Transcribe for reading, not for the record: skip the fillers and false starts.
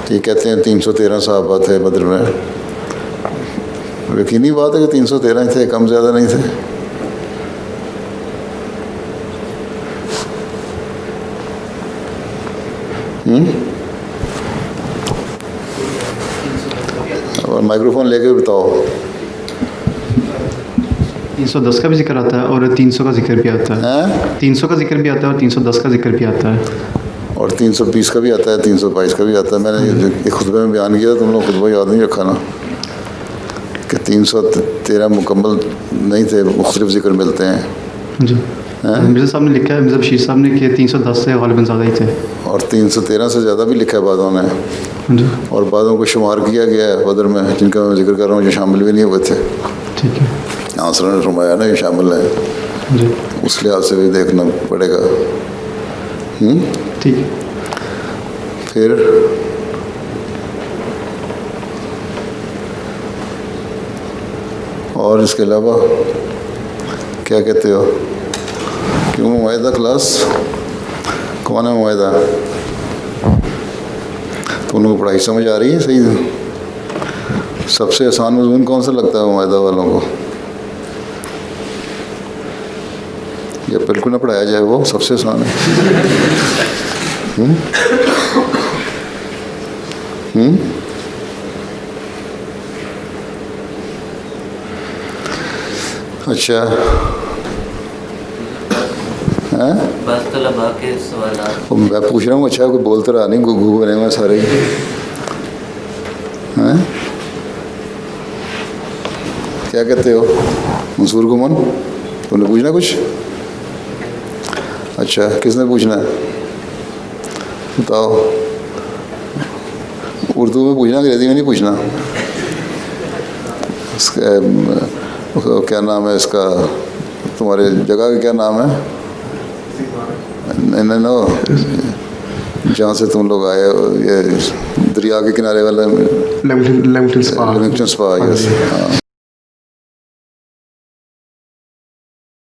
तो ये कहते हैं 313 सहाबा थे बद्र में। यकीनी बात है कि 313 थे, कम ज़्यादा नहीं थे। और माइक्रोफोन लेके बताओ। 310 का भी जिक्र आता है और 300 का जिक्र भी आता है। 300 का जिक्र भी आता है और 310 का जिक्र भी आता है और 320 का भी आता है, 322 का भी आता है। मैंने एक खुतबे में बयान किया, तुम लोग खुतबा याद नहीं रखा ना, कि 313 मुकम्मल नहीं थे, मुख्तलिफ जिक्र मिलते हैं जी। मिर्ज़ा साहब ने लिखा है, मिर्ज़ा बशीर साहब ने, कि 310 से गालिबन ज़्यादा ही थे और 313 से ज़्यादा भी लिखा है बादों ने। जी। और बादों को शुमार किया गया है बदर में, जिनका मैं जिक्र कर रहा हूँ, जो शामिल भी नहीं हुए थे। ठीक है। आंसर ने फरमाया ना ये शामिल है, जी। उस लिहाज से भी देखना पड़ेगा। ठीक है। फिर और इसके अलावा क्या कहते हो? क्यों मुआहिदा क्लास कौन है? मुआहिदा तुम लोगों को पढ़ाई समझ आ रही है सही? सबसे आसान मज़मून कौन सा लगता है मुआहिदा वालों को? या बिल्कुल ना पढ़ाया जाए, वो सबसे आसान है। अच्छा, हैं? बस तलबा के सवालात मैं पूछ रहा हूँ। अच्छा, कोई बोल तो रहा नहीं, गुगू बने हुए सारे ही हैं। क्या कहते हो मंसूर गुमन? तुमने पूछना कुछ? अच्छा, किसने पूछना है बताओ। उर्दू में पूछना, अंग्रेजी में नहीं पूछना। इसका क्या नाम है इसका? तुम्हारे जगह का क्या नाम है? नहीं नो, जहाँ से तुम लोग आए, ये दरिया के किनारे वाला लेमिंगटन स्पा। स्पा। यस, हाँ।